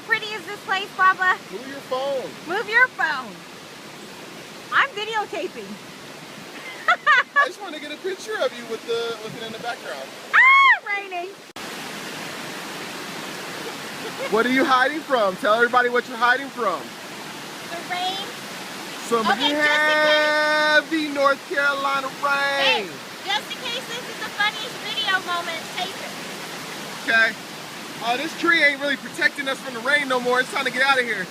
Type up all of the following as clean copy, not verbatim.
How pretty is this place, Baba? Move your phone. Move your phone. I'm videotaping. I just want to get a picture of you with it in the background. Ah, raining. What are you hiding from? Tell everybody what you're hiding from. The rain. Some heavy North Carolina rain. Hey, just in case this is the funniest video moment, tape it. Okay. This tree ain't really protecting us from the rain no more. It's time to get out of here.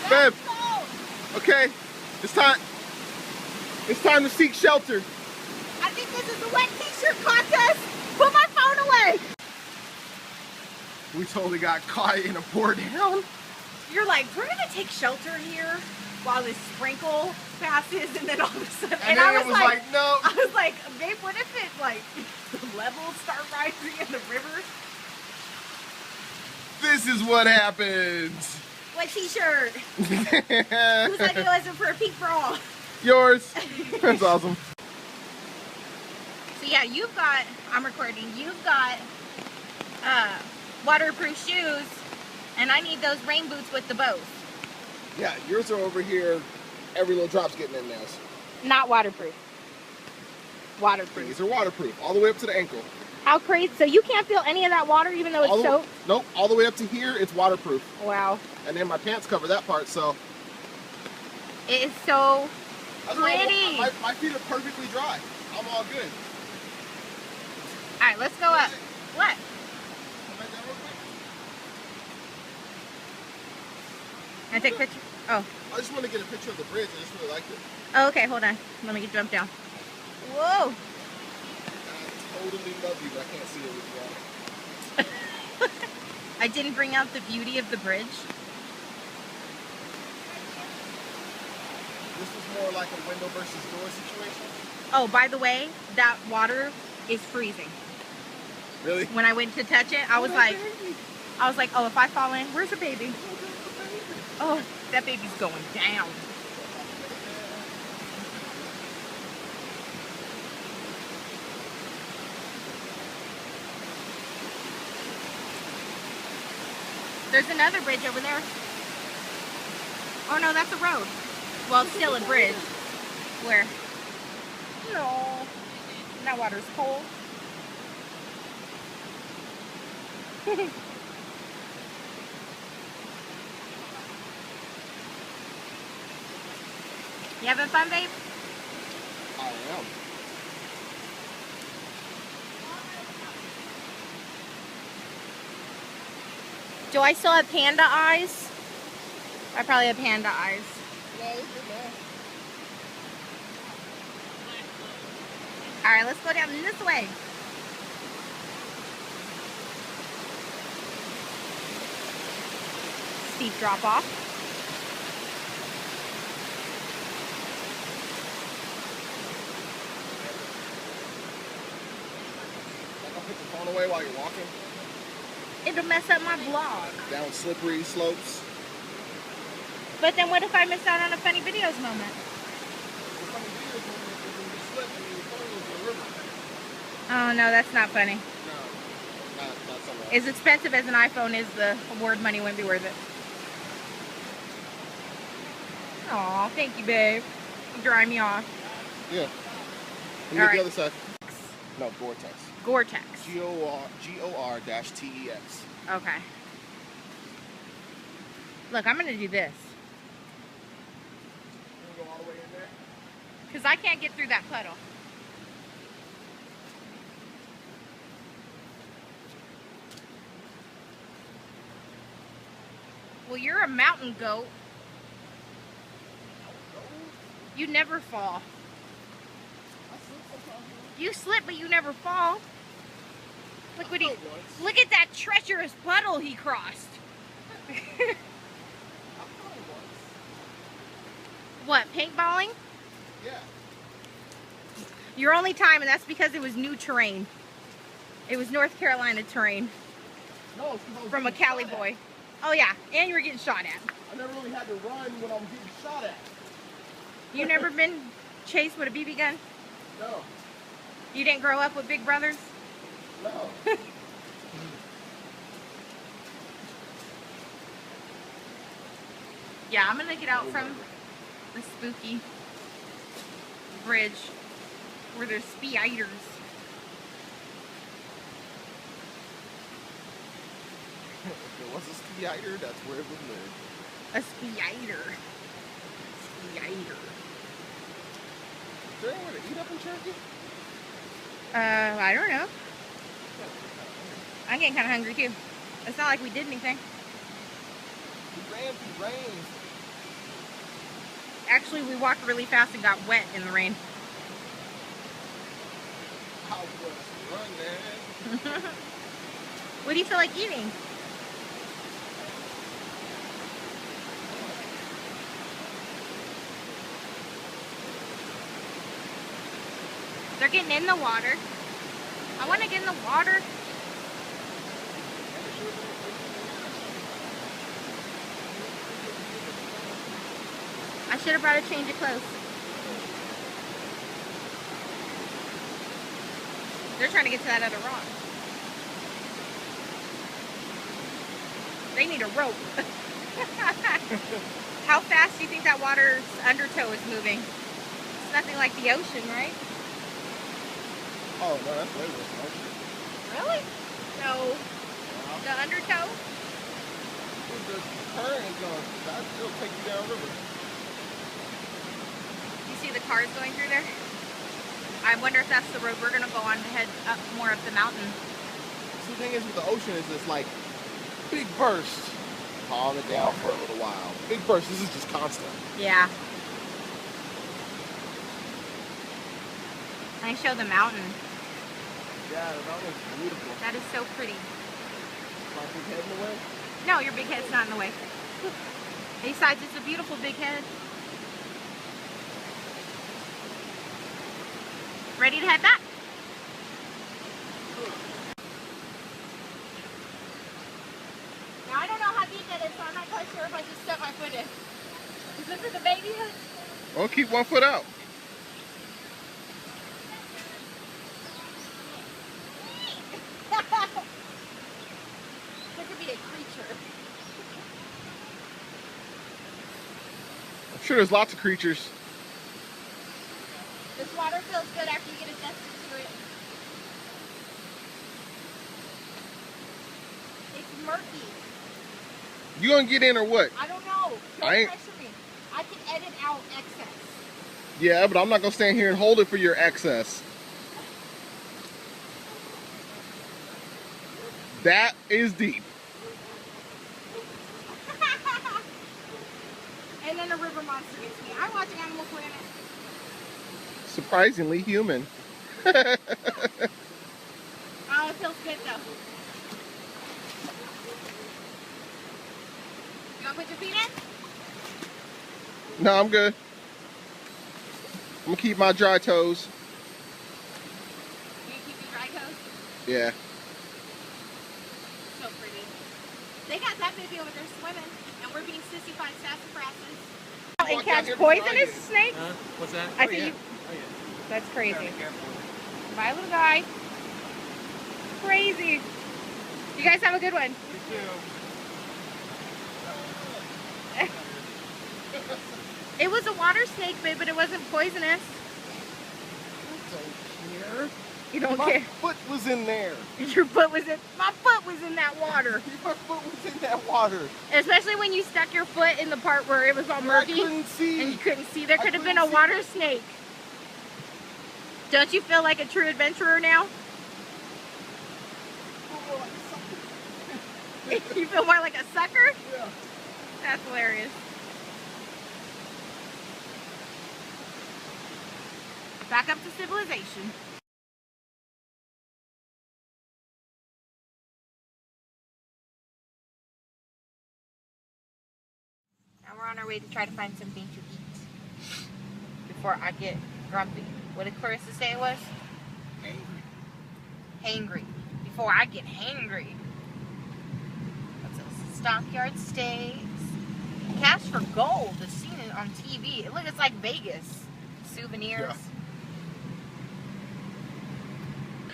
Babe. Okay. It's time to seek shelter. I think this is a wet t-shirt contest. Put my phone away. We totally got caught in a pour down. You're like, we're gonna take shelter here while this sprinkle passes, and then all of a sudden, and I was like, no. I was like, babe, what if it like the levels start rising in the river? This is what happens. What t-shirt? Whose idea was it for a peak for all? Yours. That's awesome. So yeah, you've got, I'm recording, you've got waterproof shoes, and I need those rain boots with the bows. Yeah, yours are over here. Every little drop's getting in there. Not waterproof. Waterproof. These are waterproof, all the way up to the ankle. How crazy. So you can't feel any of that water even though it's soaked? Nope, all the way up to here, it's waterproof. Wow. And then my pants cover that part, so. It is so pretty. My feet are perfectly dry. I'm all good. All right, let's go up. What? Can I take a picture? Oh. I just want to get a picture of the bridge. I just really liked it. Oh, okay, hold on. Let me get jump down. Whoa. I totally love you, but I can't see it with you on it. I didn't bring out the beauty of the bridge. This was more like a window versus door situation. Oh, by the way, that water is freezing. Really? When I went to touch it, I was like, oh, if I fall in, where's the baby? Oh, that baby's going down. There's another bridge over there. Oh no, that's a road. Well, it's still a bridge. Where? No. That water's cold. You having fun, babe? I am. Do I still have panda eyes? I probably have panda eyes. Alright, let's go down this way. Steep drop off. I'll put the phone away while you're walking. It'll mess up my vlog. Down slippery slopes. But then what if I miss out on a funny videos moment? Oh no, that's not funny. No, not so much. As expensive as an iPhone is, the award money wouldn't be worth it. Aw, thank you, babe. You dry me off. Yeah. You get the other side. No, Gore-Tex. Gore-Tex. G-O-R-T-E-X. Okay. Look, I'm gonna do this. You go all the way in there? Because I can't get through that puddle. Well, you're a mountain goat. You never fall. You slip, but you never fall. Look what look at that treacherous puddle he crossed. What, paintballing? Yeah. Your only time, and that's because it was new terrain. It was North Carolina terrain. No, from a Cali boy. Oh yeah, and you were getting shot at. I never really had to run when I'm getting shot at. You never been chased with a BB gun? No. You didn't grow up with big brothers? No. Yeah, I'm gonna get out from the spooky bridge where there's spiders. If there was a spider, that's where it would live. A spider. Spider. Is there anywhere to eat up in Cherokee? I don't know. I'm getting kind of hungry too. It's not like we did anything. We ran through rain. Actually, we walked really fast and got wet in the rain. I was running. What do you feel like eating? They're getting in the water. I want to get in the water. I should have brought a change of clothes. They're trying to get to that other rock. They need a rope. How fast do you think that water's undertow is moving? It's nothing like the ocean, right? Oh, no, that's way worse than ocean. Really? No. The undertow? The current is going, it'll take you down river. You see the cars going through there? I wonder if that's the road we're going to go on to head up more up the mountain. See, the thing is with the ocean is this like big burst. Calm it down for a little while. Big burst, this is just constant. Yeah. I show the mountain. Yeah, the mountain is beautiful. That is so pretty. My big head in the way? No, your big head's not in the way. Besides, it's a beautiful big head. Ready to head back? Now, I don't know how deep that is, so I'm not quite sure if I just stuck my foot in. Is this for the baby head? Well, keep one foot out. There could be a creature. I'm sure there's lots of creatures. This water feels good after you get adjusted to it. It's murky. You gonna get in or what? I don't know. Don't pressure me. I can edit out excess. Yeah, but I'm not gonna stand here and hold it for your excess. That is deep. And then a river monster gets me. I watch Animal Planet. Surprisingly human. Oh, it feels good though. You want to put your feet in? No, I'm good. I'm gonna keep my dry toes. You keep your dry toes? Yeah. So pretty. They got that baby over there swimming, and we're being sissified sassafrasses. And catch poisonous snakes? Huh? What's that? I think you. Oh, yeah. That's crazy. Gotta be careful. Bye, little guy. Crazy. You guys have a good one. You too. It was a water snake, babe, but it wasn't poisonous. I don't care. You don't My care. foot was in there. Your foot was in. My foot was in that water. My foot was in that water. Especially when you stuck your foot in the part where it was all I murky couldn't see. and you couldn't see. There I could have been couldn't a see. water snake. Don't you feel like a true adventurer now? You feel more like a sucker? Yeah. That's hilarious. Back up to civilization. Now we're on our way to try to find something to eat before I get grumpy. What did Clarissa say it was? Hangry. Before I get hangry. What's this? Stockyard Steaks. Cash for Gold. I've seen it on TV. Look, it's like Vegas. Souvenirs. Yeah.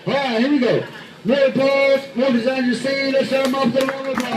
All right, here we go. More applause, more designers singing. Let's start them off the roll of applause.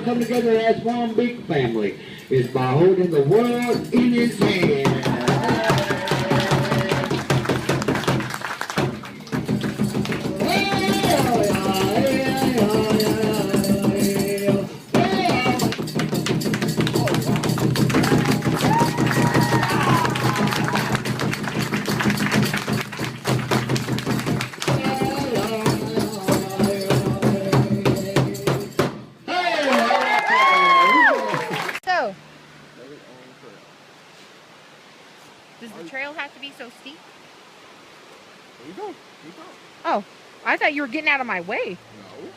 Come together as one big family is by holding the world in his hand. Does the trail have to be so steep? There you go. Keep going. Oh, I thought you were getting out of my way. No.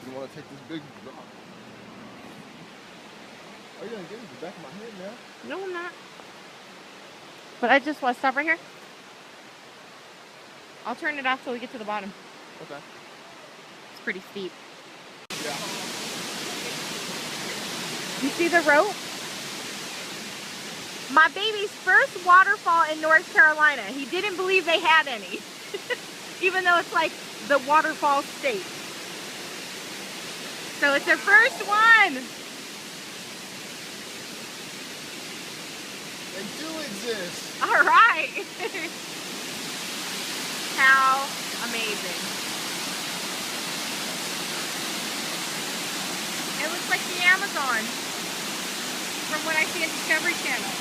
You want to take this big drop. Are you going to get into the back of my head now? No, I'm not. But I just want to stop right here. I'll turn it off till we get to the bottom. Okay. It's pretty steep. Yeah. You see the rope? My baby's first waterfall in North Carolina. He didn't believe they had any. Even though it's like the waterfall state. So it's their first one. They do exist. All right. How amazing. It looks like the Amazon from what I see on Discovery Channel.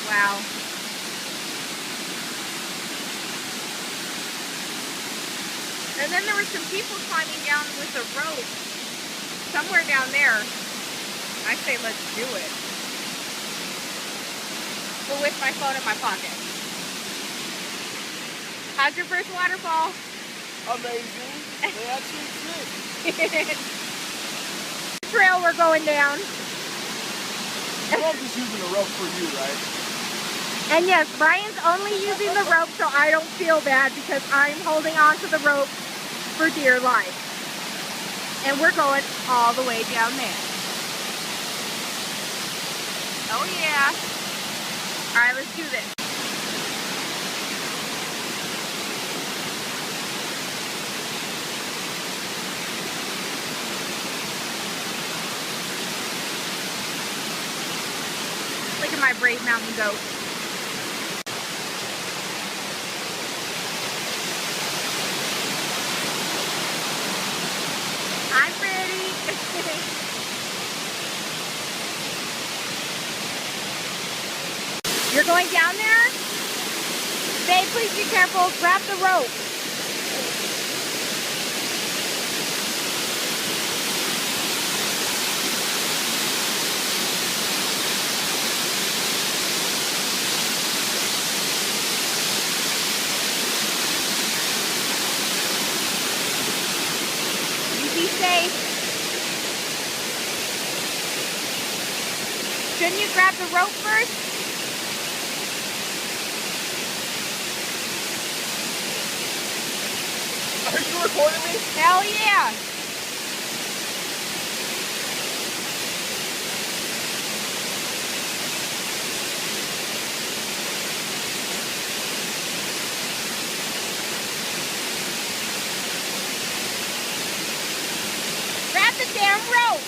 Wow. And then there were some people climbing down with a rope somewhere down there. I say let's do it. But with my phone in my pocket. How's your first waterfall? Amazing. They actually exist. Trail we're going down. I'm just using the rope for you, right? And yes, Brian's only using the rope so I don't feel bad because I'm holding on to the rope for dear life. And we're going all the way down there. Oh yeah. All right, let's do this. Look at my brave mountain goat. I'm ready. You're going down there? Babe, please be careful. Grab the rope. Shouldn't you grab the rope first? Are you recording me? Hell yeah! Grab the damn rope!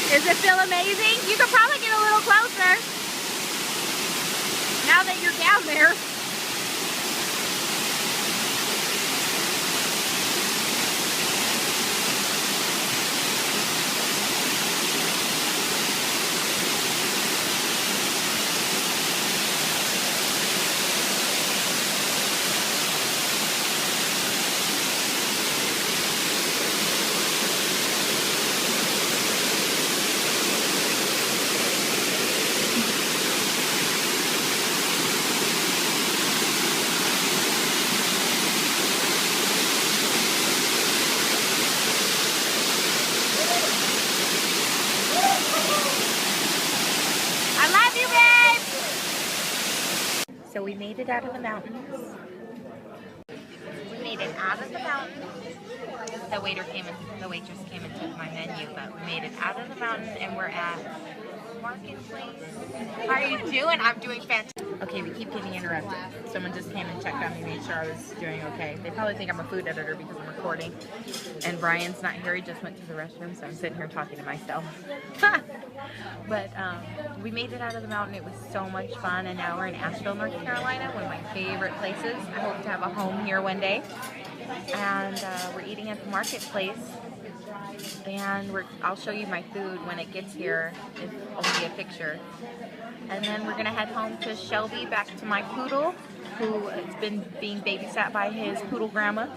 Does it feel amazing? You could probably get a little closer now that you're down there. So we made it out of the mountains. We made it out of the mountains. The waitress came and took my menu, but we made it out of the mountain and we're at Marketplace. How are you doing? I'm doing fantastic. Okay, we keep getting interrupted. Someone just came and checked on me, made sure I was doing okay. They probably think I'm a food editor because I'm recording. And Brian's not here, he just went to the restroom, so I'm sitting here talking to myself. But we made it out of the mountain. It was so much fun, and now we're in Asheville, North Carolina, one of my favorite places. I hope to have a home here one day. And we're eating at the Marketplace. And I'll show you my food when it gets here, if only a picture. And then we're going to head home to Shelby, back to my poodle, who has been being babysat by his poodle grandma.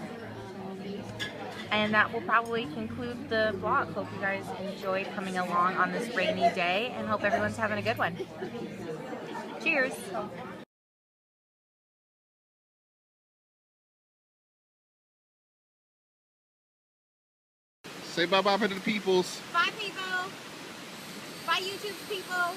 And that will probably conclude the vlog. Hope you guys enjoyed coming along on this rainy day, and hope everyone's having a good one. Cheers! Say bye-bye to the peoples. Bye, people. Bye, YouTube people.